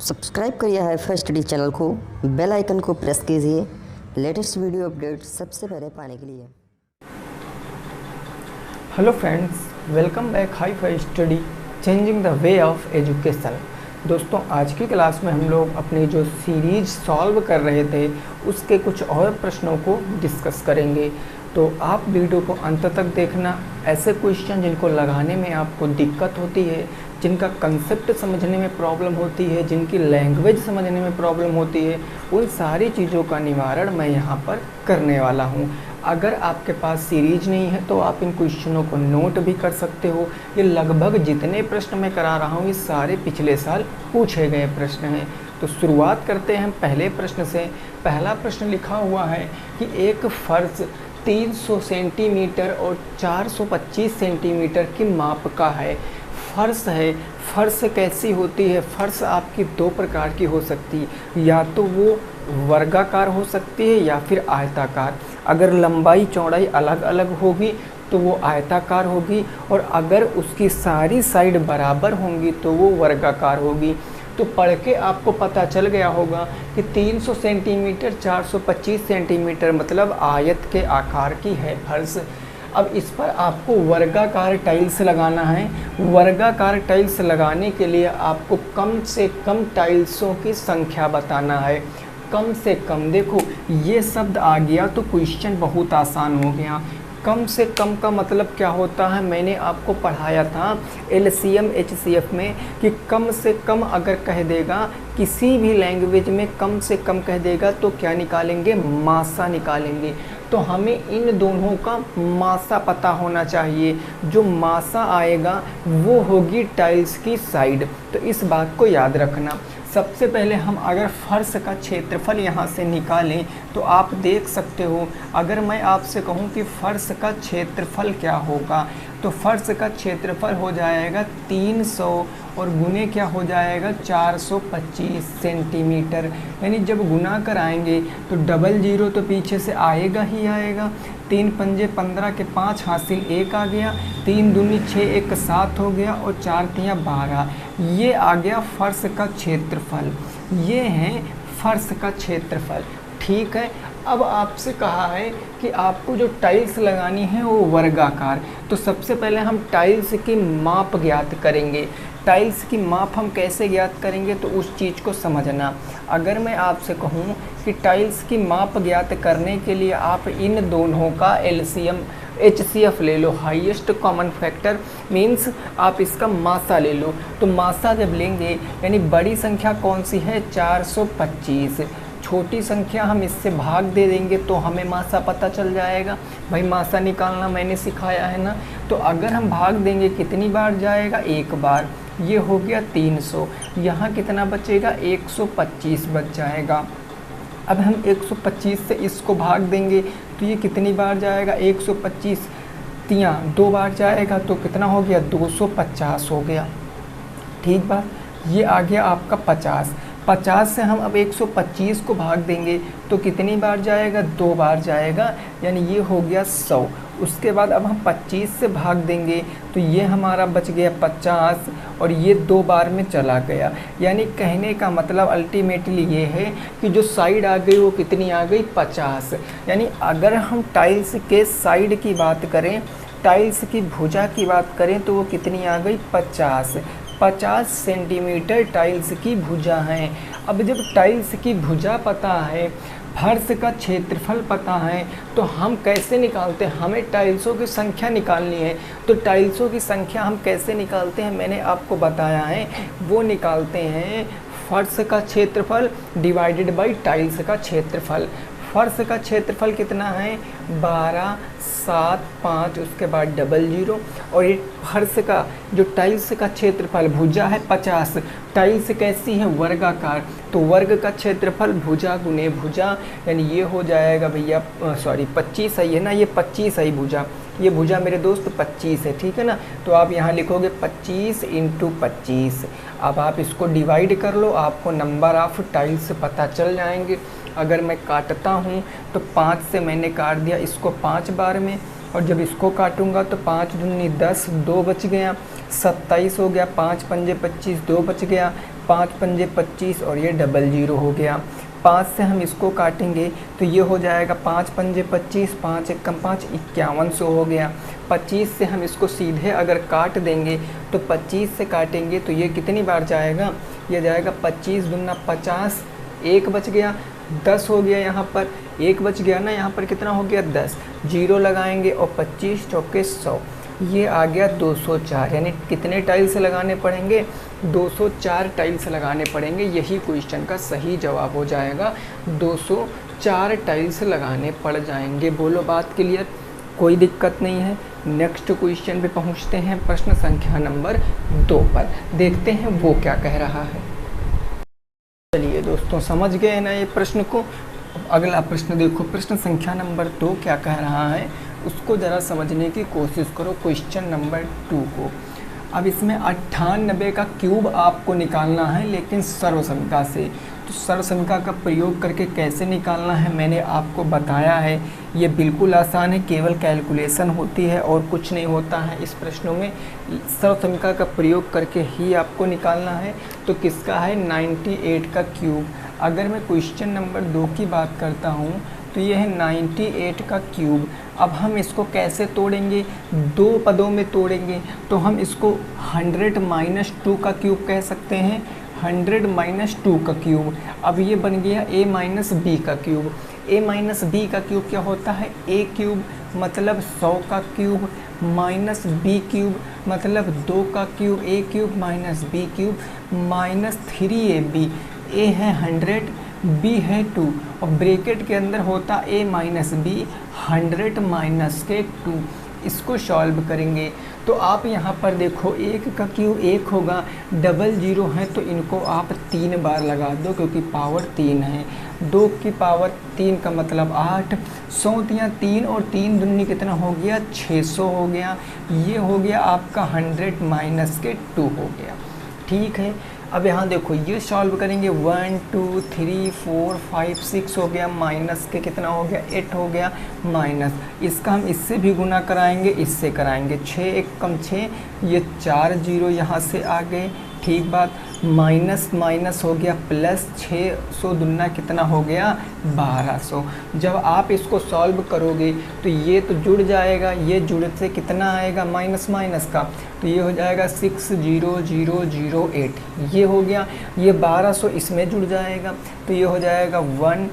Subscribe करिए HiFi Study channel को, bell icon को प्रेस कीजिए लेटेस्ट वीडियो अपडेट सबसे पहले पाने के लिए। Hello friends, welcome back HiFi Study changing the way of education. दोस्तों, आज की क्लास में हम लोग अपनी जो सीरीज सॉल्व कर रहे थे उसके कुछ और प्रश्नों को डिस्कस करेंगे। तो आप वीडियो को अंत तक देखना। ऐसे क्वेश्चन जिनको लगाने में आपको दिक्कत होती है, जिनका कंसेप्ट समझने में प्रॉब्लम होती है, जिनकी लैंग्वेज समझने में प्रॉब्लम होती है, उन सारी चीज़ों का निवारण मैं यहाँ पर करने वाला हूँ। अगर आपके पास सीरीज नहीं है तो आप इन क्वेश्चनों को नोट भी कर सकते हो। ये लगभग जितने प्रश्न मैं करा रहा हूँ ये सारे पिछले साल पूछे गए प्रश्न हैं। तो शुरुआत करते हैं हम पहले प्रश्न से। पहला प्रश्न लिखा हुआ है कि एक फर्श 300 सेंटीमीटर और 425 सेंटीमीटर की माप का है। फर्श है, फर्श कैसी होती है? फर्श आपकी दो प्रकार की हो सकती है, या तो वो वर्गाकार हो सकती है या फिर आयताकार। अगर लंबाई चौड़ाई अलग अलग होगी तो वो आयताकार होगी, और अगर उसकी सारी साइड बराबर होंगी तो वो वर्गाकार होगी। तो पढ़ के आपको पता चल गया होगा कि 300 सेंटीमीटर 425 सेंटीमीटर मतलब आयत के आकार की है फर्श। अब इस पर आपको वर्गाकार टाइल्स लगाना है। वर्गाकार टाइल्स लगाने के लिए आपको कम से कम टाइल्सों की संख्या बताना है। कम से कम, देखो ये शब्द आ गया तो क्वेश्चन बहुत आसान हो गया। कम से कम का मतलब क्या होता है? मैंने आपको पढ़ाया था LCM HCF में कि कम से कम अगर कह देगा, किसी भी लैंग्वेज में कम से कम कह देगा तो क्या निकालेंगे? मासा निकालेंगे। तो हमें इन दोनों का मासा पता होना चाहिए। जो मासा आएगा वो होगी टाइल्स की साइड। तो इस बात को याद रखना। सबसे पहले हम अगर फर्श का क्षेत्रफल यहाँ से निकालें तो आप देख सकते हो, अगर मैं आपसे कहूँ कि फर्श का क्षेत्रफल क्या होगा, तो फर्श का क्षेत्रफल हो जाएगा 300 और गुने क्या हो जाएगा 425 सेंटीमीटर। यानी जब गुना कराएंगे तो डबल जीरो तो पीछे से आएगा ही आएगा। 3 पंजे 15 के 5 हासिल 1 आ गया, 3 दूनी 6 1 7 हो गया, और 4 तियाँ 12। ये आ गया फर्श का क्षेत्रफल। ये है फर्श का क्षेत्रफल। ठीक है। अब आपसे कहा है कि आपको जो टाइल्स लगानी है वो वर्गाकार। तो सबसे पहले हम टाइल्स की माप ज्ञात करेंगे। टाइल्स की माप हम कैसे ज्ञात करेंगे तो उस चीज़ को समझना। अगर मैं आपसे कहूँ कि टाइल्स की माप ज्ञात करने के लिए आप इन दोनों का LCM HCF ले लो, हाईएस्ट कॉमन फैक्टर, मीन्स आप इसका मासा ले लो। तो मासा जब लेंगे यानी बड़ी संख्या कौन सी है? 425। छोटी संख्या हम इससे भाग दे देंगे तो हमें मासा पता चल जाएगा। भाई मासा निकालना मैंने सिखाया है ना। तो अगर हम भाग देंगे कितनी बार जाएगा? एक बार। ये हो गया 300। यहाँ कितना बचेगा? 125 बच जाएगा। अब हम 125 से इसको भाग देंगे तो ये कितनी बार जाएगा? 125 तियाँ 2 बार जाएगा तो कितना हो गया? 250 हो गया। ठीक बात। ये आ गया आपका 50। 50 से हम अब 125 को भाग देंगे तो कितनी बार जाएगा? 2 बार जाएगा, यानी ये हो गया 100। उसके बाद अब हम 25 से भाग देंगे तो ये हमारा बच गया 50, और ये 2 बार में चला गया। यानी कहने का मतलब अल्टीमेटली ये है कि जो साइड आ गई वो कितनी आ गई? 50। यानी अगर हम टाइल्स के साइड की बात करें, टाइल्स की भुजा की बात करें तो वो कितनी आ गई? 50 सेंटीमीटर टाइल्स की भुजा है। अब जब टाइल्स की भुजा पता है, फर्श का क्षेत्रफल पता है, तो हम कैसे निकालते हैं? हमें टाइल्सों की संख्या निकालनी है। तो टाइल्सों की संख्या हम कैसे निकालते हैं मैंने आपको बताया है। वो निकालते हैं फर्श का क्षेत्रफल डिवाइडेड बाई टाइल्स का क्षेत्रफल। फर्श का क्षेत्रफल कितना है? 12 7 5, उसके बाद डबल जीरो, और ये फर्श का जो टाइल्स का क्षेत्रफल भुजा है 50। टाइल्स कैसी है? वर्गाकार। तो वर्ग का क्षेत्रफल भुजा गुने भुजा, यानी ये हो जाएगा भैया 25 है ना, ये 25 है भुजा। ये भुजा मेरे दोस्त 25 है, ठीक है ना। तो आप यहाँ लिखोगे 25 × 25। अब आप इसको डिवाइड कर लो, आपको नंबर ऑफ टाइल्स पता चल जाएंगे। अगर मैं काटता हूँ तो 5 से मैंने काट दिया इसको 5 बार में, और जब इसको काटूंगा तो 5 दूनी 10, 2 बच गया, 27 हो गया, 5 पंजे 25, 2 बच गया, 5 पंजे 25 और ये डबल जीरो हो गया। 5 से हम इसको काटेंगे तो ये हो जाएगा 5 पंजे 25, 5 एकम 5, 5100 हो गया। 25 से हम इसको सीधे अगर काट देंगे तो 25 से काटेंगे तो ये कितनी बार जाएगा, ये जाएगा 25 दूना 50, एक बच गया, 10 हो गया, यहाँ पर एक बच गया ना, यहाँ पर कितना हो गया 10, जीरो लगाएंगे और 25 चौके 100, ये आ गया 204। यानी कितने टाइल्स लगाने पड़ेंगे, 204 टाइल्स लगाने पड़ेंगे। यही क्वेश्चन का सही जवाब हो जाएगा, 204 टाइल्स लगाने पड़ जाएंगे। बोलो बात क्लियर, कोई दिक्कत नहीं है। नेक्स्ट क्वेश्चन पे पहुंचते हैं, प्रश्न संख्या नंबर 2 पर देखते हैं वो क्या कह रहा है। चलिए दोस्तों, समझ गए ना ये प्रश्न को। अगला प्रश्न देखो, प्रश्न संख्या नंबर 2 क्या कह रहा है उसको ज़रा समझने की कोशिश करो, क्वेश्चन नंबर 2 को। अब इसमें 98 का क्यूब आपको निकालना है, लेकिन सर्वसंख्या से। तो सर्वसंख्या का प्रयोग करके कैसे निकालना है मैंने आपको बताया है। ये बिल्कुल आसान है, केवल कैलकुलेशन होती है और कुछ नहीं होता है इस प्रश्नों में। सर्वसंख्या का प्रयोग करके ही आपको निकालना है। तो किसका है, 98 का क्यूब। अगर मैं क्वेश्चन नंबर 2 की बात करता हूँ तो ये है 98 का क्यूब। अब हम इसको कैसे तोड़ेंगे, दो पदों में तोड़ेंगे। तो हम इसको 100 - 2 का क्यूब कह सकते हैं, 100 - 2 का क्यूब। अब ये बन गया a - b का क्यूब। a - b का क्यूब क्या होता है, a क्यूब मतलब 100 का क्यूब माइनस b क्यूब मतलब 2 का cube, a cube minus b cube minus 3ab। a है 100, b है 2 और ब्रैकेट के अंदर होता a - b, 100 - के 2। इसको सॉल्व करेंगे तो आप यहाँ पर देखो, 1 का क्यूब 1 होगा, डबल जीरो है तो इनको आप 3 बार लगा दो क्योंकि पावर 3 है। 2 की पावर 3 का मतलब 8, 100 या 3 और 3 दूनी कितना हो गया, 600 हो गया। ये हो गया आपका 100 - के 2 हो गया। ठीक है, अब यहाँ देखो ये सॉल्व करेंगे, 1 2 3 4 5 6 हो गया, माइनस के कितना हो गया, 8 हो गया माइनस। इसका हम इससे भी गुना कराएंगे, इससे कराएंगे, 6 1 कम 6, ये 4 जीरो यहाँ से आ गए। ठीक बात, माइनस माइनस हो गया प्लस, 600 दुना कितना हो गया, 1200। जब आप इसको सॉल्व करोगे तो ये तो जुड़ जाएगा, ये जुड़ से कितना आएगा माइनस माइनस का, तो ये हो जाएगा 60008। ये हो गया, ये 1200 इसमें जुड़ जाएगा तो ये हो जाएगा 1,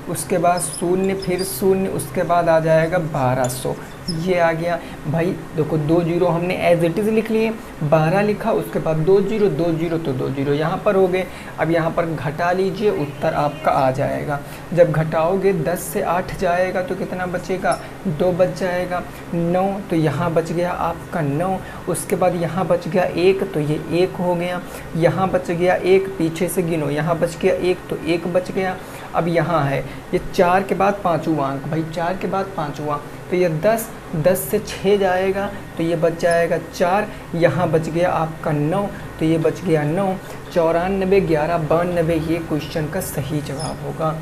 उसके बाद 0, फिर 0, उसके बाद आ जाएगा 1200। ये आ गया भाई। देखो 2 जीरो हमने एज इट इज़ लिख लिए, 12 लिखा, उसके बाद 2 जीरो, 2 जीरो तो 2 जीरो यहाँ पर हो गए। अब यहाँ पर घटा लीजिए, उत्तर आपका आ जाएगा। जब घटाओगे 10 से 8 जाएगा तो कितना बचेगा, 2 बच जाएगा, 9 तो यहाँ बच गया आपका 9। उसके बाद यहाँ बच गया 1 तो ये 1 हो गया, यहाँ बच गया 1, पीछे से गिनो, यहाँ बच गया 1 तो 1 बच गया। अब यहाँ है ये 4 के बाद 5वां अंक, भाई 4 के बाद 5वां तो ये 10, 10 से 6 जाएगा तो ये बच जाएगा 4, यहाँ बच गया आपका 9 तो ये बच गया 9। 94 11 92 ये क्वेश्चन का सही जवाब होगा।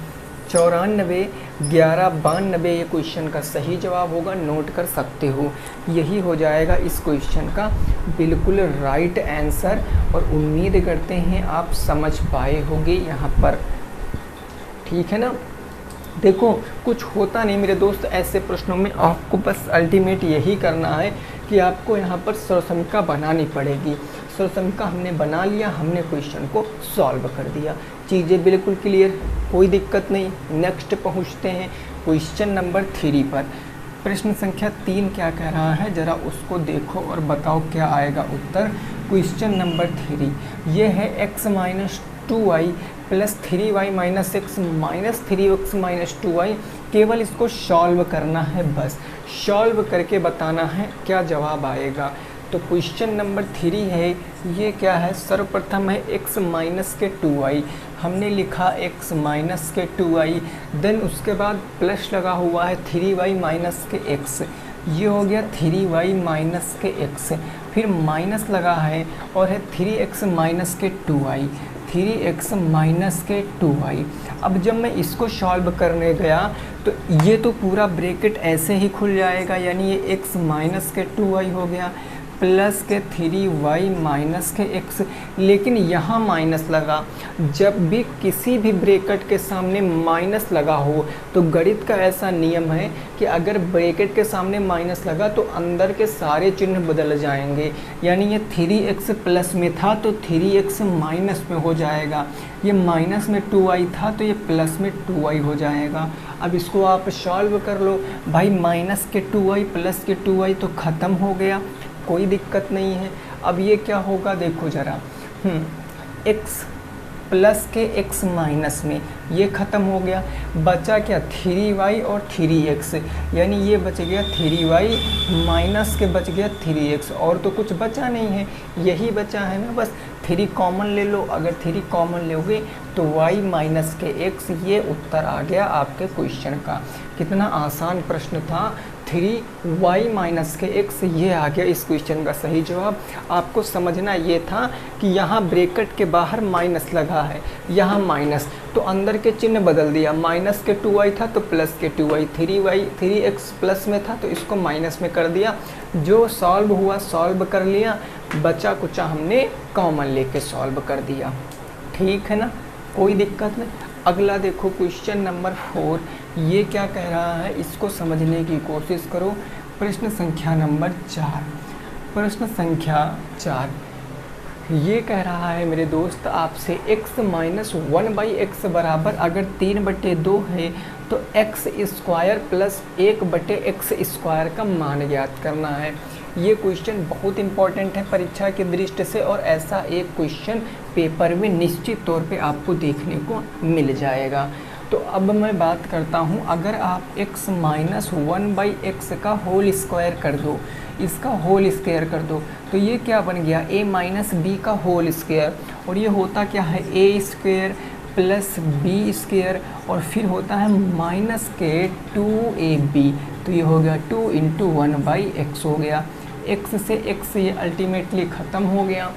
94 11 92 ये क्वेश्चन का सही जवाब होगा, नोट कर सकते हो। यही हो जाएगा इस क्वेश्चन का बिल्कुल राइट आंसर और उम्मीद करते हैं आप समझ पाए होंगे यहाँ पर। ठीक है ना। देखो कुछ होता नहीं मेरे दोस्त ऐसे प्रश्नों में, आपको बस अल्टीमेट यही करना है कि आपको यहाँ पर सर्वसंख्या बनानी पड़ेगी। सर्वसंख्या हमने बना लिया, हमने क्वेश्चन को सॉल्व कर दिया, चीज़ें बिल्कुल क्लियर, कोई दिक्कत नहीं। नेक्स्ट पहुँचते हैं क्वेश्चन नंबर 3 पर। प्रश्न संख्या 3 क्या कह रहा है ज़रा उसको देखो और बताओ क्या आएगा उत्तर। क्वेश्चन नंबर 3 ये है x - 2y + 3y - x - 3x - 2y। केवल इसको सॉल्व करना है, बस सॉल्व करके बताना है क्या जवाब आएगा। तो क्वेश्चन नंबर 3 है, ये क्या है, सर्वप्रथम है x - 2y, हमने लिखा x - 2y, देन उसके बाद प्लस लगा हुआ है 3y - x, ये हो गया 3y - x, फिर माइनस लगा है और है 3x - 2y, 3x - 2y। अब जब मैं इसको सॉल्व करने गया तो ये तो पूरा ब्रैकेट ऐसे ही खुल जाएगा, यानी ये x - 2y हो गया, प्लस के 3y माइनस के x, लेकिन यहाँ माइनस लगा। जब भी किसी भी ब्रैकेट के सामने माइनस लगा हो तो गणित का ऐसा नियम है कि अगर ब्रैकेट के सामने माइनस लगा तो अंदर के सारे चिन्ह बदल जाएंगे। यानी ये 3x प्लस में था तो 3x माइनस में हो जाएगा, ये माइनस में 2y था तो ये प्लस में 2y हो जाएगा। अब इसको आप सॉल्व कर लो भाई, माइनस के 2y प्लस के 2y तो ख़त्म हो गया, कोई दिक्कत नहीं है। अब ये क्या होगा देखो ज़रा, x प्लस के x माइनस में ये ख़त्म हो गया, बचा क्या 3y और 3x, यानी ये बच गया 3y माइनस के बच गया 3x, और तो कुछ बचा नहीं है, यही बचा है ना, बस 3 कॉमन ले लो। अगर 3 कॉमन लोगे तो y माइनस के x, ये उत्तर आ गया आपके क्वेश्चन का। कितना आसान प्रश्न था, 3y माइनस के x, ये आ गया इस क्वेश्चन का सही जवाब। आपको समझना ये था कि यहाँ ब्रैकेट के बाहर माइनस लगा है, यहाँ माइनस, तो अंदर के चिन्ह बदल दिया, माइनस के 2y था तो प्लस के 2y, 3x प्लस में था तो इसको माइनस में कर दिया। जो सॉल्व हुआ सॉल्व कर लिया, बचा कुचा हमने कॉमन लेके सॉल्व कर दिया, ठीक है ना, कोई दिक्कत नहीं। अगला देखो क्वेश्चन नंबर 4, ये क्या कह रहा है इसको समझने की कोशिश करो। प्रश्न संख्या नंबर 4, प्रश्न संख्या 4 ये कह रहा है मेरे दोस्त आपसे x माइनस 1/x बराबर अगर 3/2 है तो x square plus 1/x square का मान ज्ञात करना है। ये क्वेश्चन बहुत इंपॉर्टेंट है परीक्षा की दृष्टि से, और ऐसा एक क्वेश्चन पेपर में निश्चित तौर पे आपको देखने को मिल जाएगा। तो अब मैं बात करता हूँ, अगर आप x माइनस 1/x का होल स्क्वायर कर दो, इसका होल स्क्वायर कर दो, तो ये क्या बन गया a माइनस बी का होल स्क्वायर, और ये होता क्या है a square plus B square, और फिर होता है माइनस के 2ab, तो ये हो गया 2 × 1/x हो गया। x से x ये अल्टीमेटली ख़त्म हो गया।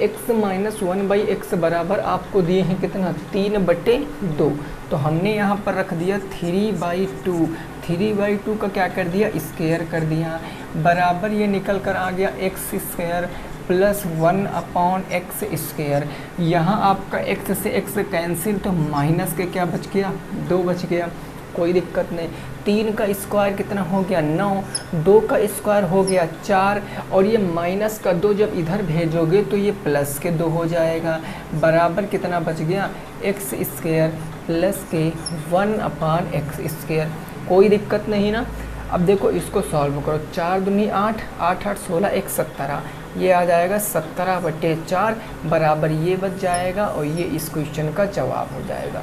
x माइनस 1/x बराबर आपको दिए हैं कितना 3/2, तो हमने यहाँ पर रख दिया 3/2, 3/2 का क्या कर दिया स्क्वायर कर दिया, बराबर ये निकल कर आ गया x square plus 1/x square. यहाँ आपका x से x कैंसिल, तो माइनस के क्या बच गया 2 बच गया, कोई दिक्कत नहीं। 3 का स्क्वायर कितना हो गया 9, 2 का स्क्वायर हो गया 4, और ये माइनस का 2 जब इधर भेजोगे तो ये प्लस के 2 हो जाएगा, बराबर कितना बच गया x स्क्वायर प्लस के 1/x स्क्वायर, कोई दिक्कत नहीं ना। अब देखो इसको सॉल्व करो, 4 दूनी 8, 8 8 16, 1 17, ये आ जाएगा 17/4 बराबर ये बच जाएगा, और ये इस क्वेश्चन का जवाब हो जाएगा।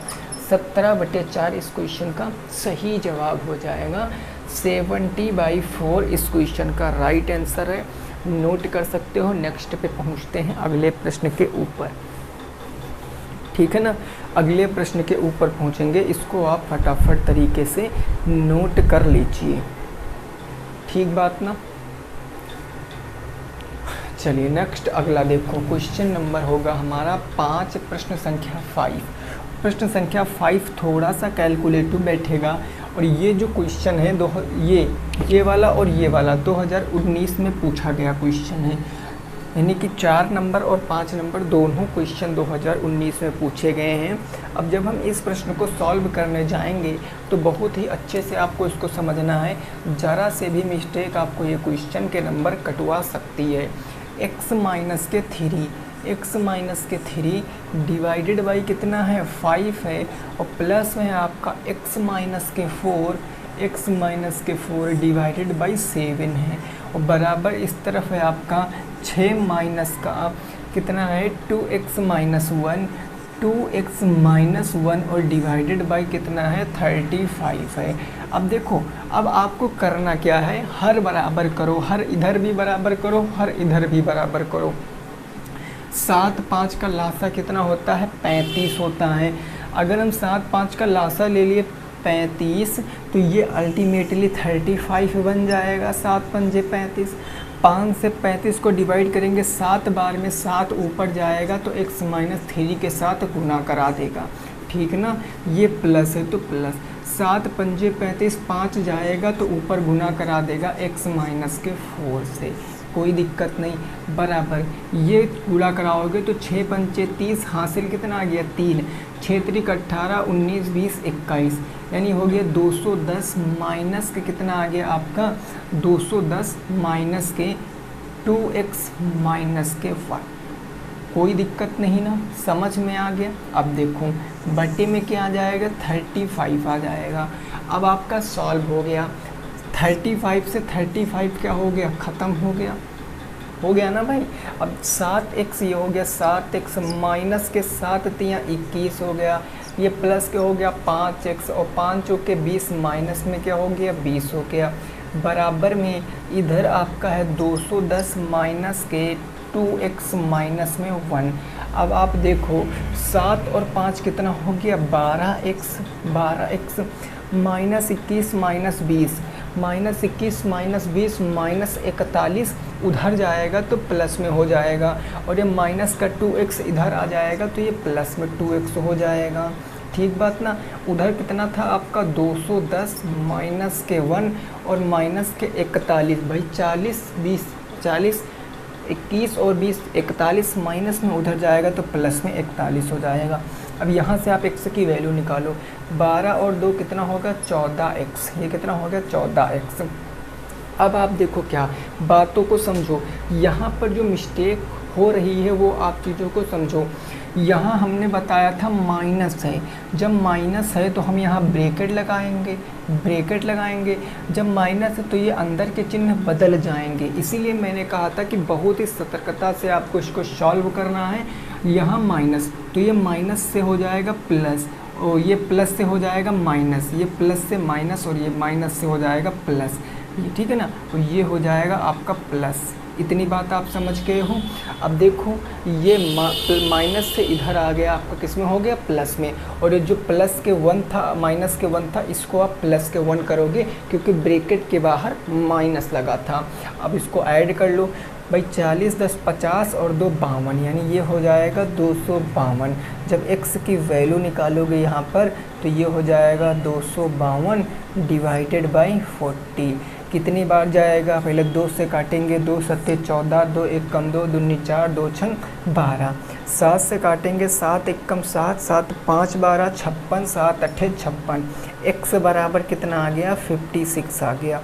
17/4 इस क्वेश्चन का सही जवाब हो जाएगा। 70/4 इस क्वेश्चन का राइट आंसर है, नोट कर सकते हो। नेक्स्ट पे पहुंचते हैं अगले प्रश्न के ऊपर, ठीक है ना। अगले प्रश्न के ऊपर पहुंचेंगे, इसको आप फटाफट तरीके से नोट कर लीजिए, ठीक बात ना। चलिए नेक्स्ट अगला देखो, क्वेश्चन नंबर होगा हमारा 5, प्रश्न संख्या 5। प्रश्न संख्या 5 थोड़ा सा कैलकुलेटिव बैठेगा, और ये जो क्वेश्चन है ये वाला और ये वाला 2019 में पूछा गया क्वेश्चन है, यानी कि 4 नंबर और 5 नंबर दोनों क्वेश्चन 2019 में पूछे गए हैं। अब जब हम इस प्रश्न को सॉल्व करने जाएंगे तो बहुत ही अच्छे से आपको इसको समझना है, ज़रा से भी मिस्टेक आपको ये क्वेश्चन के नंबर कटवा सकती है। x माइनस के 3 डिवाइडेड बाई कितना है 5 है, और प्लस में है आपका x माइनस के 4 डिवाइडेड बाई 7 है, और बराबर इस तरफ है आपका 6 माइनस का कितना है 2x माइनस 1 और डिवाइडेड बाई कितना है 35 है। अब देखो, अब आपको करना क्या है, हर बराबर करो, हर इधर भी बराबर करो, हर इधर भी बराबर करो। 7 5 का लासा कितना होता है 35 होता है। अगर हम 7 5 का लासा ले लिए 35, तो ये अल्टीमेटली 35 बन जाएगा। 7 पंजे 35, 5 से 35 को डिवाइड करेंगे 7 बार में, 7 ऊपर जाएगा तो x माइनस 3 के साथ गुना करा देगा, ठीक ना। ये प्लस है तो प्लस, 7 पंजे 35, 5 जाएगा तो ऊपर गुना करा देगा x माइनस के 4 से, कोई दिक्कत नहीं, बराबर ये गुणा कराओगे तो 6 पंचे 30, हासिल कितना आ गया 3, 6 त्रिक 18, 19 20 21, यानी हो गया 210 माइनस के कितना आ गया आपका 210 माइनस के 2x माइनस के 1। कोई दिक्कत नहीं ना, समझ में आ गया। अब देखो बटे में क्या आ जाएगा 35 आ जाएगा। अब आपका सॉल्व हो गया, 35 से 35 क्या हो गया, ख़त्म हो गया ना भाई। अब 7x ये हो गया 7x माइनस के 7 तियाँ 21 हो गया, ये प्लस के हो गया 5x और 5 चौके 20 माइनस में क्या हो गया 20 हो गया, बराबर में इधर आपका है 210 माइनस के 2x माइनस में 1। अब आप देखो 7 और 5 कितना हो गया 12x minus 21 minus 20, minus 21 minus 20 minus 41 उधर जाएगा तो प्लस में हो जाएगा, और ये माइनस का 2x इधर आ जाएगा तो ये प्लस में 2x हो जाएगा। ठीक बात ना। उधर कितना था आपका 210 माइनस के 1 और माइनस के 41, भाई 40 21 और 20 41 माइनस में उधर जाएगा तो प्लस में 41 हो जाएगा। अब यहाँ से आप x की वैल्यू निकालो, 12 और 2 कितना होगा 14x, ये कितना हो गया 14x। अब आप देखो क्या बातों को समझो, यहाँ पर जो मिस्टेक हो रही है वो आप चीज़ों को समझो। यहाँ हमने बताया था माइनस है, जब माइनस है तो हम यहाँ ब्रैकेट लगाएंगे, जब माइनस है तो ये अंदर के चिन्ह बदल जाएंगे। इसीलिए मैंने कहा था कि बहुत ही सतर्कता से आपको इसको सॉल्व करना है। यहाँ माइनस तो ये माइनस से हो जाएगा प्लस, और ये प्लस से हो जाएगा माइनस, ये प्लस से माइनस, और ये माइनस से हो जाएगा प्लस, ये ठीक है ना, तो ये हो जाएगा आपका प्लस। इतनी बात आप समझ गए हो। अब देखो ये माइनस से इधर आ गया आपका किस में हो गया प्लस में, और ये जो प्लस के 1 था माइनस के 1 था इसको आप प्लस के 1 करोगे क्योंकि ब्रैकेट के बाहर माइनस लगा था। अब इसको ऐड कर लो भाई, 40 10 50 और 2 52, यानी ये हो जाएगा 252। जब x की वैल्यू निकालोगे यहाँ पर तो ये हो जाएगा 252 डिवाइडेड बाई 40। कितनी बार जाएगा, पहले 2 से काटेंगे, 2 सत्ते 14, 2 एक कम 2, दूनी 4, 2 छंग 12। 7 से काटेंगे, 7 एक कम 7, 7 5 12 56, 7 अट्ठे 56। x बराबर कितना आ गया 56 आ गया,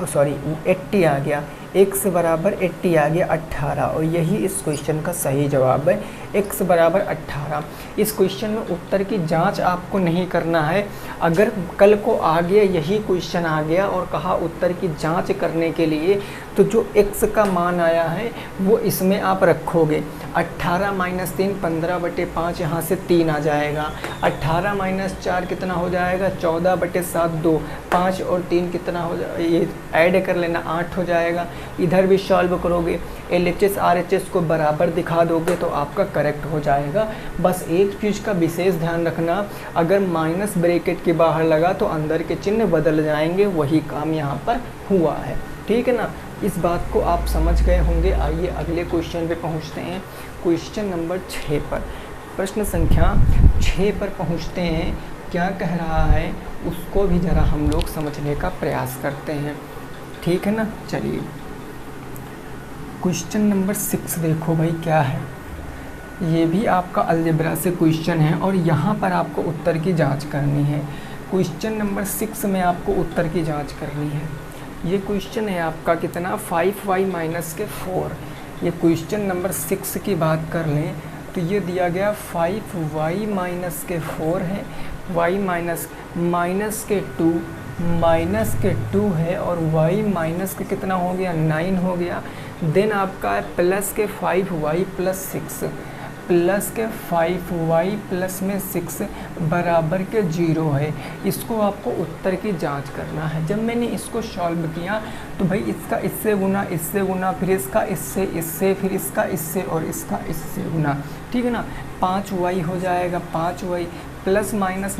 सॉरी 80 आ गया, x बराबर 80 आ गया 18, और यही इस क्वेश्चन का सही जवाब है, x बराबर 18। इस क्वेश्चन में उत्तर की जांच आपको नहीं करना है। अगर कल को आ गया यही क्वेश्चन आ गया और कहा उत्तर की जांच करने के लिए, तो जो x का मान आया है वो इसमें आप रखोगे। 18 माइनस 3 15/5, यहाँ से 3 आ जाएगा। 18 माइनस 4 कितना हो जाएगा 14/7, 2 5 और 3 कितना हो जाएगा, ये ऐड कर लेना 8 हो जाएगा। इधर भी सॉल्व करोगे, LHS RHS को बराबर दिखा दोगे तो आपका करेक्ट हो जाएगा। बस एक चीज़ का विशेष ध्यान रखना, अगर माइनस ब्रैकेट के बाहर लगा तो अंदर के चिन्ह बदल जाएंगे, वही काम यहाँ पर हुआ है। ठीक है ना, इस बात को आप समझ गए होंगे। आइए अगले क्वेश्चन पे पहुँचते हैं, क्वेश्चन नंबर 6 पर, प्रश्न संख्या 6 पर पहुँचते हैं। क्या कह रहा है उसको भी ज़रा हम लोग समझने का प्रयास करते हैं। ठीक है ना, चलिए क्वेश्चन नंबर 6 देखो भाई क्या है। ये भी आपका अलजेब्रा से क्वेश्चन है और यहाँ पर आपको उत्तर की जांच करनी है। क्वेश्चन नंबर 6 में आपको उत्तर की जांच करनी है। ये क्वेश्चन है आपका कितना 5y माइनस के 4। ये क्वेश्चन नंबर 6 की बात कर लें तो ये दिया गया 5y माइनस के 4 है, y माइनस के 2 माइनस के 2 है, और y माइनस के कितना हो गया 9 हो गया। देन आपका है प्लस के 5y प्लस 6, प्लस के 5y प्लस में 6 बराबर के 0 है। इसको आपको उत्तर की जांच करना है। जब मैंने इसको सॉल्व किया तो भाई इसका इससे गुना, फिर इसका इससे, फिर इसका इससे और इसका इससे गुना। ठीक है ना, 5y हो जाएगा 5y प्लस माइनस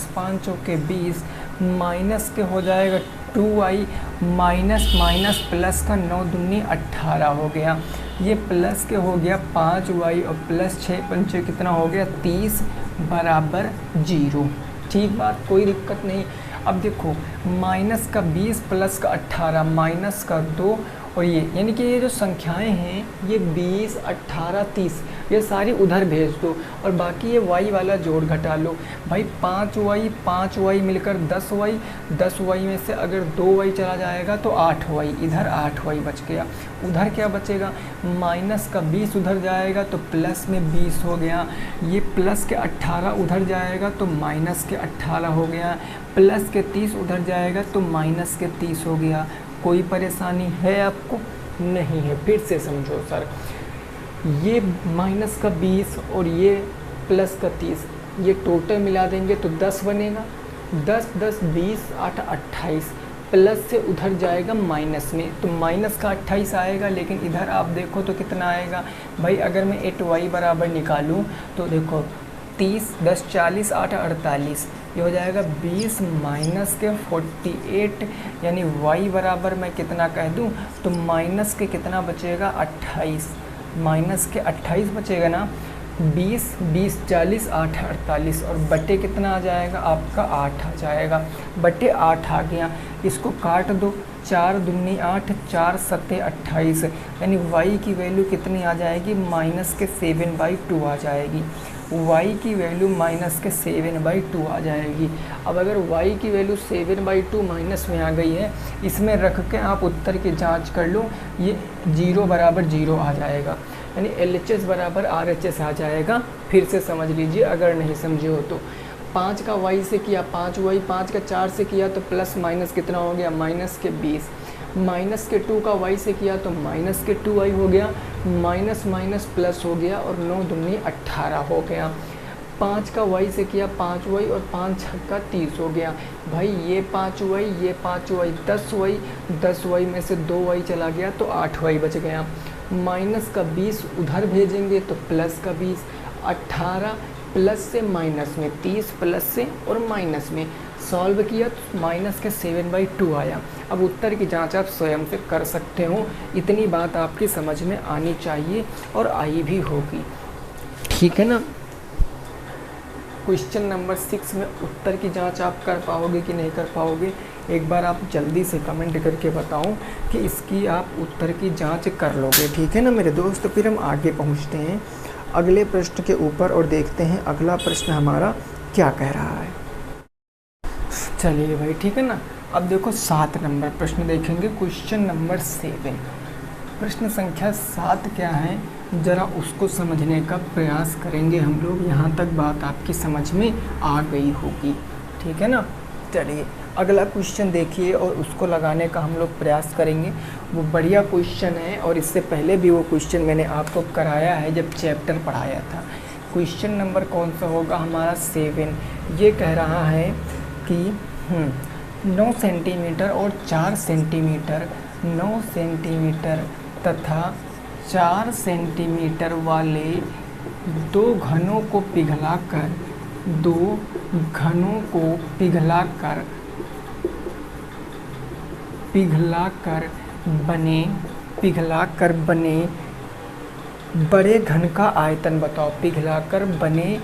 5 चौके 20 माइनस के हो जाएगा 2y माइनस प्लस का 9 दूनी 18 हो गया। ये प्लस के हो गया 5y और प्लस 6 पंचे कितना हो गया 30 बराबर 0। ठीक बात, कोई दिक्कत नहीं। अब देखो माइनस का 20 प्लस का 18 माइनस का 2 और ये यानी कि ये जो संख्याएं हैं ये 20, 18, 30 ये सारी उधर भेज दो और बाकी ये y वाला जोड़ घटा लो। भाई 5y मिलकर 10y, 10y में से अगर 2y चला जाएगा तो 8y, इधर 8y बच गया। उधर क्या बचेगा, माइनस का 20 उधर जाएगा तो प्लस में 20 हो गया। ये प्लस के 18 उधर जाएगा तो माइनस के 18 हो गया। प्लस के 30 उधर जाएगा तो माइनस के 30 हो गया। कोई परेशानी है आपको? नहीं है। फिर से समझो सर, ये माइनस का 20 और ये प्लस का 30 ये टोटल मिला देंगे तो 10 बनेगा। 10, 10, 20, 8, 28 प्लस से उधर जाएगा माइनस में तो माइनस का 28 आएगा। लेकिन इधर आप देखो तो कितना आएगा भाई, अगर मैं 8y बराबर निकालूं तो देखो 30, 10, 40, 8, 48 ये हो जाएगा 20 माइनस के 48 यानी y बराबर मैं कितना कह दूं तो माइनस के कितना बचेगा 28, माइनस के 28 बचेगा ना। 20, 20, 40, 8, 48 और बटे कितना आ जाएगा आपका 8 आ जाएगा। बटे 8 आ गया, इसको काट दो। 4 दूनी 8, 4 सत्ते 28 यानी y की वैल्यू कितनी आ जाएगी, माइनस के 7/2 आ जाएगी। y की वैल्यू माइनस के 7/2 आ जाएगी। अब अगर y की वैल्यू 7/2 माइनस में आ गई है, इसमें रख के आप उत्तर की जांच कर लो, ये 0 बराबर 0 आ जाएगा यानी LHS बराबर RHS आ जाएगा। फिर से समझ लीजिए अगर नहीं समझे हो तो। 5 का y से किया 5y, 5 का 4 से किया तो प्लस माइनस कितना हो गया, माइनस के 20। माइनस के 2 का y से किया तो माइनस के 2y हो गया। माइनस माइनस प्लस हो गया और 9 दूनी 18 हो गया। 5 का y से किया 5y और 5 छक्का 30 हो गया। भाई ये 5y, ये 5y, 10y, 10y में से 2y चला गया तो 8y बच गया। माइनस का 20 उधर भेजेंगे तो प्लस का 20, 18 प्लस से माइनस में, 30 प्लस से और माइनस में सॉल्व किया तो माइनस के 7/2 आया। अब उत्तर की जांच आप स्वयं से कर सकते हो। इतनी बात आपकी समझ में आनी चाहिए और आई भी होगी, ठीक है ना। क्वेश्चन नंबर 6 में उत्तर की जांच आप कर पाओगे कि नहीं कर पाओगे, एक बार आप जल्दी से कमेंट करके बताओ कि इसकी आप उत्तर की जांच कर लोगे, ठीक है ना मेरे दोस्त। तो फिर हम आगे पहुंचते हैं अगले प्रश्न के ऊपर और देखते हैं अगला प्रश्न हमारा क्या कह रहा है। चलिए भाई, ठीक है ना। अब देखो 7 नंबर प्रश्न देखेंगे, क्वेश्चन नंबर 7। प्रश्न संख्या 7 क्या है, ज़रा उसको समझने का प्रयास करेंगे हम लोग। यहाँ तक बात आपकी समझ में आ गई होगी, ठीक है ना। चलिए अगला क्वेश्चन देखिए और उसको लगाने का हम लोग प्रयास करेंगे। वो बढ़िया क्वेश्चन है और इससे पहले भी वो क्वेश्चन मैंने आपको कराया है जब चैप्टर पढ़ाया था। क्वेश्चन नंबर कौन सा होगा हमारा 7। ये कह रहा है कि 9 सेंटीमीटर और 4 सेंटीमीटर, 9 सेंटीमीटर तथा 4 सेंटीमीटर वाले दो घनों को पिघलाकर बने बड़े घन का आयतन बताओ। पिघलाकर बने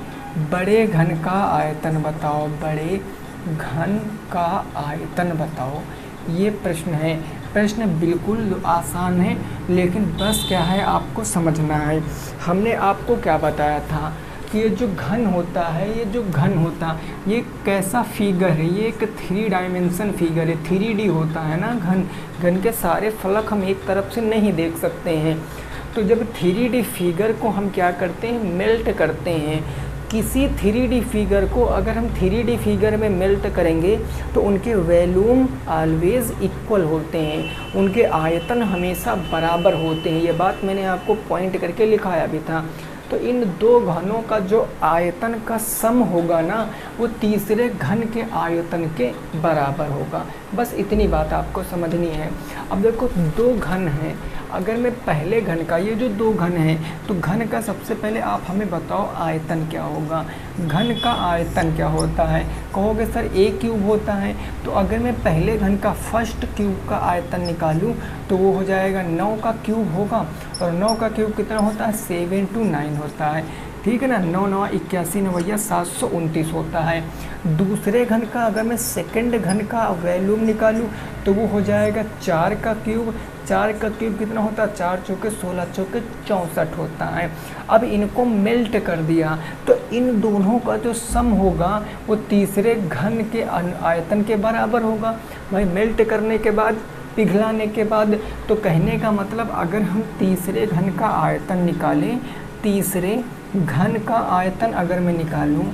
बड़े घन का आयतन बताओ, बड़े घन का आयतन बताओ। ये प्रश्न है। प्रश्न बिल्कुल आसान है, लेकिन बस क्या है आपको समझना है। हमने आपको क्या बताया था कि ये जो घन होता है, ये कैसा फिगर है, ये एक 3 डायमेंशन फिगर है, 3D होता है ना घन के सारे फलक हम एक तरफ से नहीं देख सकते हैं। तो जब 3D फिगर को हम क्या करते हैं, मेल्ट करते हैं। किसी 3D फिगर को अगर हम 3D फिगर में मेल्ट करेंगे तो उनके वॉल्यूम ऑलवेज इक्वल होते हैं, उनके आयतन हमेशा बराबर होते हैं। ये बात मैंने आपको पॉइंट करके लिखाया भी था। तो इन दो घनों का जो आयतन का सम होगा ना, वो तीसरे घन के आयतन के बराबर होगा। बस इतनी बात आपको समझनी है। अब देखो 2 घन हैं, अगर मैं पहले घन का, ये जो 2 घन हैं, तो घन का सबसे पहले आप हमें बताओ आयतन क्या होगा। घन का आयतन क्या होता है, कहोगे सर A क्यूब होता है। तो अगर मैं पहले घन का फर्स्ट क्यूब का आयतन निकालूं तो वो हो जाएगा 9 का क्यूब होगा। और 9 का क्यूब कितना होता है, 7 to 9 होता है। ठीक है ना। 9 9 81 9 729 होता है। दूसरे घन का अगर मैं सेकंड घन का वैल्यूम निकालूं तो वो हो जाएगा 4 का क्यूब। 4 का क्यूब कितना होता है, 4 चौके 16 चौके 64 होता है। अब इनको मेल्ट कर दिया तो इन दोनों का जो सम होगा वो तीसरे घन के आयतन के बराबर होगा। भाई मेल्ट करने के बाद, पिघलाने के बाद, तो कहने का मतलब अगर हम तीसरे घन का आयतन निकालें, तीसरे घन का आयतन अगर मैं निकालूं,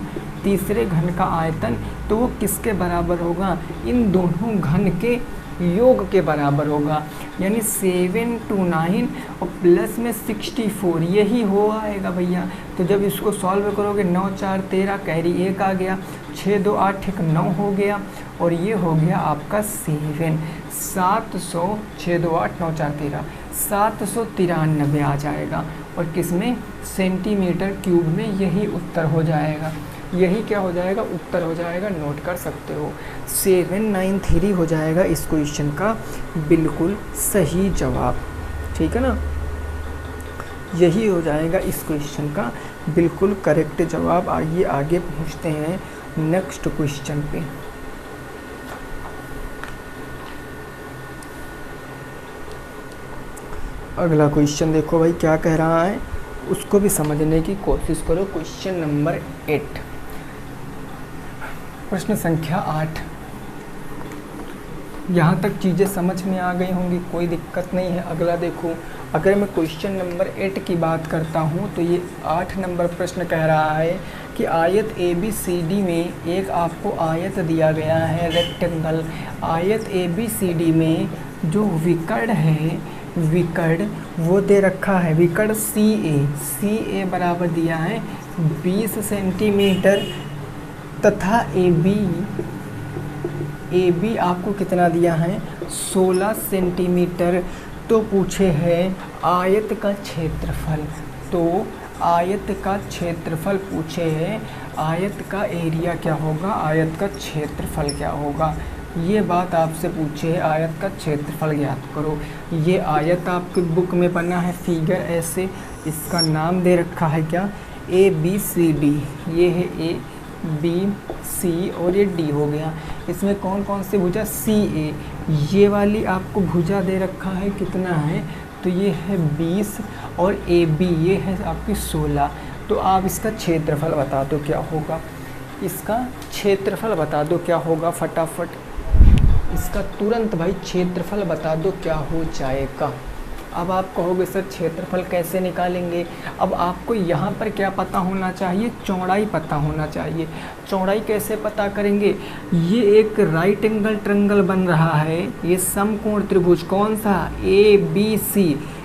तीसरे घन का आयतन, तो वो किसके बराबर होगा, इन दोनों घन के योग के बराबर होगा। यानी 7 to 9 और प्लस में 64, यही हो आएगा भैया। तो जब इसको सॉल्व करोगे 9 4 13, कैरी 1 आ गया, 6 2 8 1 9 हो गया, और ये हो गया आपका 700 6 2 8 9 4 13 793 आ जाएगा। और किसमें, सेंटीमीटर क्यूब में, यही उत्तर हो जाएगा। यही क्या हो जाएगा, उत्तर हो जाएगा, नोट कर सकते हो। 793 हो जाएगा इस क्वेश्चन का बिल्कुल सही जवाब। ठीक है ना, यही हो जाएगा इस क्वेश्चन का बिल्कुल करेक्ट जवाब। आइए आगे पहुंचते हैं नेक्स्ट क्वेश्चन पे। अगला क्वेश्चन देखो भाई क्या कह रहा है, उसको भी समझने की कोशिश करो। क्वेश्चन नंबर 8, प्रश्न संख्या 8। यहाँ तक चीज़ें समझ में आ गई होंगी, कोई दिक्कत नहीं है। अगला देखो, अगर मैं क्वेश्चन नंबर 8 की बात करता हूँ तो ये 8 नंबर प्रश्न कह रहा है कि आयत ABCD में एक आपको आयत दिया गया है, रेक्टेंगल। आयत ABCD में जो विकर्ण है, विकर्ण वो दे रखा है, विकर्ण CA बराबर दिया है 20 सेंटीमीटर, तथा AB आपको कितना दिया है, 16 सेंटीमीटर। तो पूछे है आयत का क्षेत्रफल। तो आयत का क्षेत्रफल पूछे है, आयत का एरिया क्या होगा, आयत का क्षेत्रफल क्या होगा, ये बात आपसे पूछे है। आयत का क्षेत्रफल ज्ञात करो। ये आयत आपकी बुक में बना है फिगर ऐसे, इसका नाम दे रखा है क्या, ABCD। ये है ABC और ये D हो गया। इसमें कौन कौन से भुजा, CA, ये वाली आपको भुजा दे रखा है, कितना है, तो ये है 20, और AB ये है आपकी 16। तो आप इसका क्षेत्रफल बता दो क्या होगा, इसका क्षेत्रफल बता दो क्या होगा, फटाफट इसका तुरंत भाई क्षेत्रफल बता दो क्या हो जाएगा। अब आप कहोगे सर क्षेत्रफल कैसे निकालेंगे। अब आपको यहाँ पर क्या पता होना चाहिए, चौड़ाई पता होना चाहिए। चौड़ाई कैसे पता करेंगे, ये एक राइट एंगल ट्रायंगल बन रहा है, ये समकोण त्रिभुज कौन सा,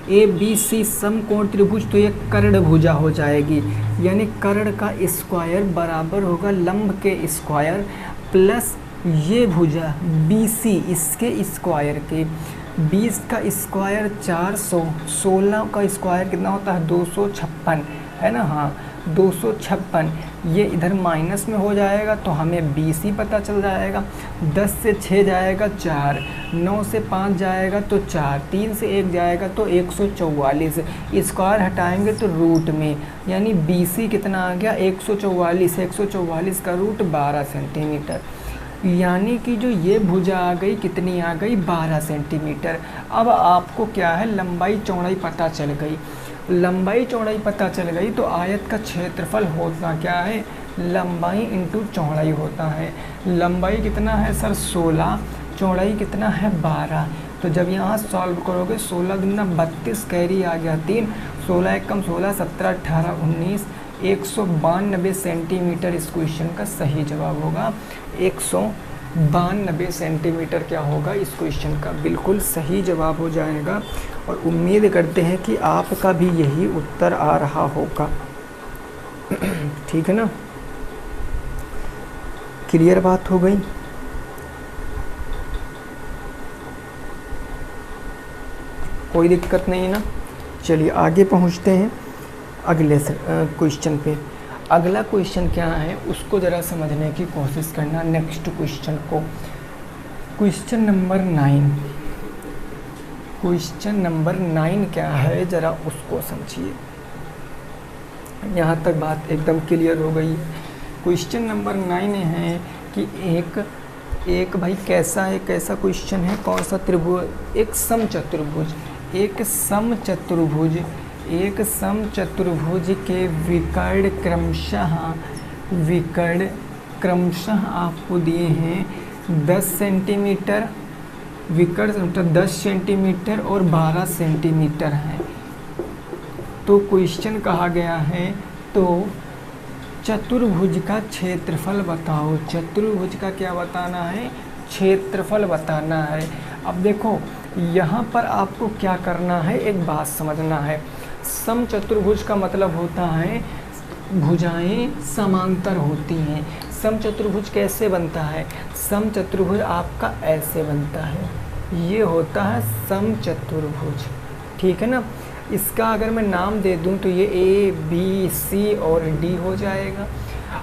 ABC समकोण त्रिभुज, तो ये कर्ण भुजा हो जाएगी। यानी कर्ण का स्क्वायर बराबर होगा लंब के स्क्वायर प्लस ये भुजा BC इसके स्क्वायर के। 20 का स्क्वायर 400, 16 का स्क्वायर कितना होता है 256, है ना, हाँ 256। ये इधर माइनस में हो जाएगा तो हमें BC पता चल जाएगा। 10 से 6 जाएगा 4, 9 से 5 जाएगा तो 4, 3 से 1 जाएगा तो 144। स्क्वायर हटाएंगे तो रूट में, यानी BC कितना आ गया 144। 144 का रूट 12 सेंटीमीटर, यानी कि जो ये भुजा आ गई कितनी आ गई 12 सेंटीमीटर। अब आपको क्या है, लंबाई चौड़ाई पता चल गई। लंबाई चौड़ाई पता चल गई तो आयत का क्षेत्रफल होता क्या है, लंबाई इंटू चौड़ाई होता है। लंबाई कितना है सर 16, चौड़ाई कितना है 12। तो जब यहाँ सॉल्व करोगे 16 दूना 32, कैरी आ गया 3, 16 एकम 16, 17 18 19, 192 सेंटीमीटर इस क्वेश्चन का सही जवाब होगा। 192 सेंटीमीटर क्या होगा इस क्वेश्चन का बिल्कुल सही जवाब हो जाएगा। और उम्मीद करते हैं कि आपका भी यही उत्तर आ रहा होगा। ठीक है ना, क्लियर बात हो गई। कोई दिक्कत नहीं है ना। चलिए आगे पहुंचते हैं अगले क्वेश्चन पे। अगला क्वेश्चन क्या है उसको ज़रा समझने की कोशिश करना। नेक्स्ट क्वेश्चन को, क्वेश्चन नंबर 9, क्वेश्चन नंबर 9 क्या है ज़रा उसको समझिए। यहाँ तक बात एकदम क्लियर हो गई। क्वेश्चन नंबर 9 है कि एक भाई कैसा क्वेश्चन है, कौन सा त्रिभुज, एक समचतुर्भुज के विकर्ण क्रमशः आपको दिए हैं 10 सेंटीमीटर, विकर्ण 10 सेंटीमीटर और 12 सेंटीमीटर है। तो क्वेश्चन कहा गया है तो चतुर्भुज का क्षेत्रफल बताओ। चतुर्भुज का क्या बताना है, क्षेत्रफल बताना है। अब देखो यहाँ पर आपको क्या करना है, एक बात समझना है। समचतुर्भुज का मतलब होता है भुजाएं समांतर होती हैं। समचतुर्भुज कैसे बनता है, समचतुर्भुज आपका ऐसे बनता है, ये होता है समचतुर्भुज, ठीक है ना। इसका अगर मैं नाम दे दूं तो ये ए बी सी और डी हो जाएगा।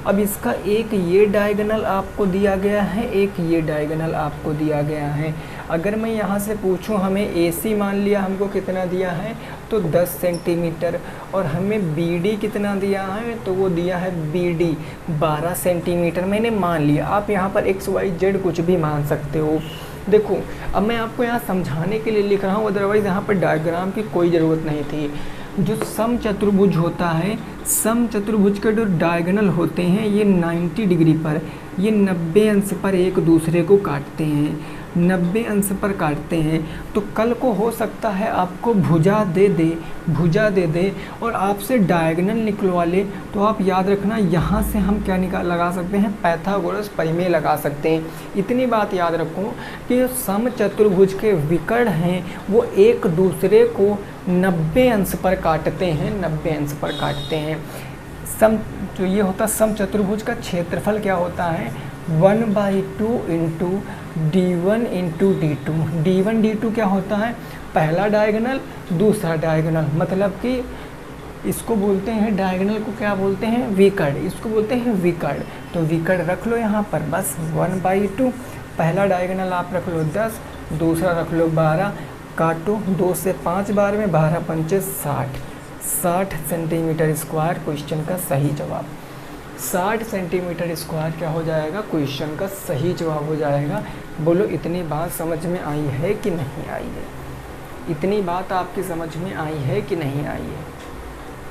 अब इसका एक ये डायगोनल आपको दिया गया है, एक ये डायगोनल आपको दिया गया है। अगर मैं यहाँ से पूछूं हमें ए सी मान लिया, हमको कितना दिया है तो 10 सेंटीमीटर, और हमें बी डी कितना दिया है तो वो दिया है बी डी 12 सेंटीमीटर, मैंने मान लिया। आप यहाँ पर एक्स वाई जेड कुछ भी मान सकते हो। देखो अब मैं आपको यहाँ समझाने के लिए लिख रहा हूँ, अदरवाइज़ यहाँ पर डायग्राम की कोई ज़रूरत नहीं थी। जो समचतुर्भुज होता है, समचतुर्भुज के जो डायगोनल होते हैं ये 90 डिग्री पर, ये 90 अंश पर एक दूसरे को काटते हैं, 90 अंश पर काटते हैं। तो कल को हो सकता है आपको भुजा दे दे और आपसे डायगोनल निकलवा ले, तो आप याद रखना यहाँ से हम क्या लगा सकते हैं, पाइथागोरस प्रमेय लगा सकते हैं। इतनी बात याद रखो कि समचतुर्भुज के विकर्ण हैं वो एक दूसरे को 90 अंश पर काटते हैं, 90 अंश पर काटते हैं। जो ये होता समचतुर्भुज का क्षेत्रफल क्या होता है, 1/2 into D1 into D2। D1 D2 क्या होता है, पहला डायगोनल दूसरा डायगोनल, मतलब कि इसको बोलते हैं डायगोनल को क्या बोलते हैं, विकर्ण, इसको बोलते हैं विकर्ण। तो विकर्ण रख लो यहाँ पर बस 1/2, पहला डायगोनल आप रख लो 10, दूसरा रख लो 12, काटो 2 से 5 बार में, 12 पंचे 60 सेंटीमीटर स्क्वायर क्वेश्चन का सही जवाब। 60 सेंटीमीटर स्क्वायर क्या हो जाएगा, क्वेश्चन का सही जवाब हो जाएगा। बोलो इतनी बात समझ में आई है कि नहीं आई है, इतनी बात आपकी समझ में आई है कि नहीं आई है,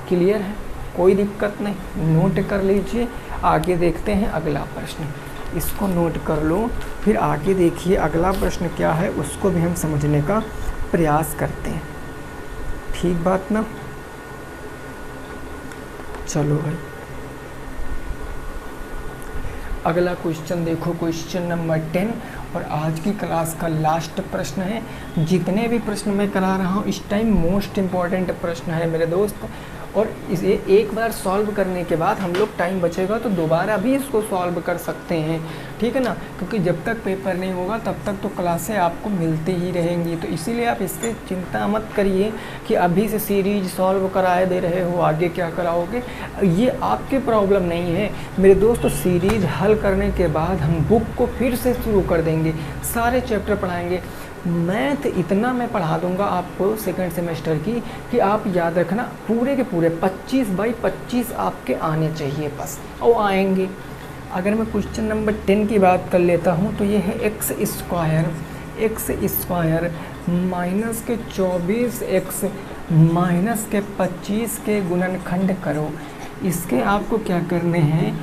क्लियर है, कोई दिक्कत नहीं। नोट कर लीजिए, आगे देखते हैं अगला प्रश्न, इसको नोट कर लो, फिर आगे देखिए अगला प्रश्न क्या है उसको भी हम समझने का प्रयास करते हैं, ठीक बात ना। चलो भाई अगला क्वेश्चन देखो, क्वेश्चन नंबर 10 और आज की क्लास का लास्ट प्रश्न है। जितने भी प्रश्न मैं करा रहा हूँ इस टाइम मोस्ट इम्पॉर्टेंट प्रश्न है मेरे दोस्त, और इसे एक बार सॉल्व करने के बाद हम लोग टाइम बचेगा तो दोबारा भी इसको सॉल्व कर सकते हैं, ठीक है ना, क्योंकि जब तक पेपर नहीं होगा तब तक तो क्लासें आपको मिलती ही रहेंगी। तो इसीलिए आप इससे चिंता मत करिए कि अभी से सीरीज सॉल्व कराए दे रहे हो, आगे क्या कराओगे, ये आपकी प्रॉब्लम नहीं है मेरे दोस्त। सीरीज हल करने के बाद हम बुक को फिर से शुरू कर देंगे, सारे चैप्टर पढ़ाएंगे। मैथ इतना मैं पढ़ा दूंगा आपको सेकंड सेमेस्टर की कि आप याद रखना पूरे के पूरे 25/25 आपके आने चाहिए बस, और आएंगे। अगर मैं क्वेश्चन नंबर 10 की बात कर लेता हूँ तो ये है एक्स स्क्वायर माइनस के 24x माइनस के 25 के गुणनखंड करो। इसके आपको क्या करने हैं,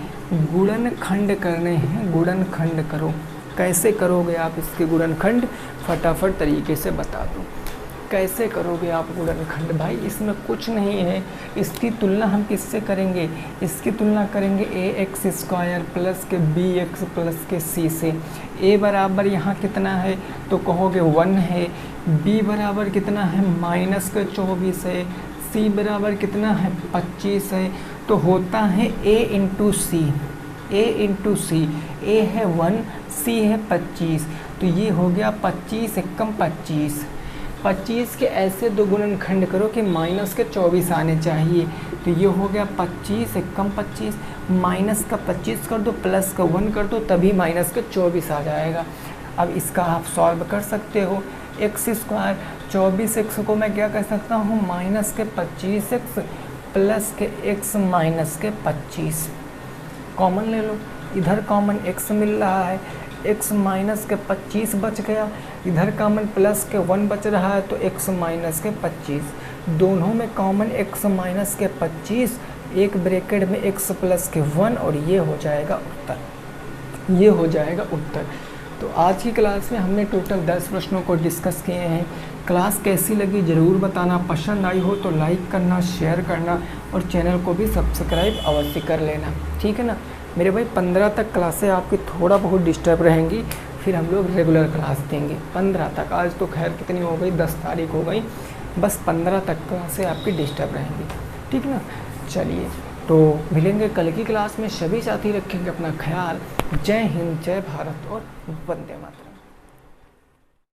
गुणनखंड करने हैं, गुणनखंड करो। कैसे करोगे आप इसके गुणनखंड, फटाफट तरीके से बता दो कैसे करोगे आप गुणनखंड। भाई इसमें कुछ नहीं है, इसकी तुलना हम किससे करेंगे, इसकी तुलना करेंगे ax स्क्वायर प्लस के bx प्लस के c से। a बराबर यहाँ कितना है तो कहोगे 1 है, b बराबर कितना है माइनस के 24 है, c बराबर कितना है 25 है, तो होता है a इंटू सी, a है 1, c है 25, तो ये हो गया 25 एकम 25 के ऐसे दो गुणनखंड करो कि माइनस के 24 आने चाहिए, तो ये हो गया 25 एकम 25, माइनस का 25 कर दो प्लस का 1 कर दो तभी माइनस के 24 आ जाएगा। अब इसका आप सॉल्व कर सकते हो। एक्स स्क्वायर 24x को मैं क्या कर सकता हूँ, माइनस के 25x प्लस के x माइनस के 25। कॉमन ले लो, इधर कॉमन x मिल रहा है, x माइनस के 25 बच गया, इधर कॉमन प्लस के 1 बच रहा है, तो x माइनस के 25। दोनों में कॉमन x माइनस के 25, एक ब्रैकेट में x प्लस के 1, और ये हो जाएगा उत्तर, ये हो जाएगा उत्तर। तो आज की क्लास में हमने टोटल 10 प्रश्नों को डिस्कस किए हैं। क्लास कैसी लगी ज़रूर बताना, पसंद आई हो तो लाइक करना, शेयर करना और चैनल को भी सब्सक्राइब अवश्य कर लेना, ठीक है ना मेरे भाई। 15 तक क्लासें आपकी थोड़ा बहुत डिस्टर्ब रहेंगी, फिर हम लोग रेगुलर क्लास देंगे 15 तक। आज तो खैर कितनी हो गई, 10 तारीख हो गई, बस 15 तक क्लासें आपकी डिस्टर्ब रहेंगी, ठीक ना। चलिए तो मिलेंगे कल की क्लास में, सभी साथी रखेंगे अपना ख्याल। जय हिंद, जय भारत और वंदे मातरम।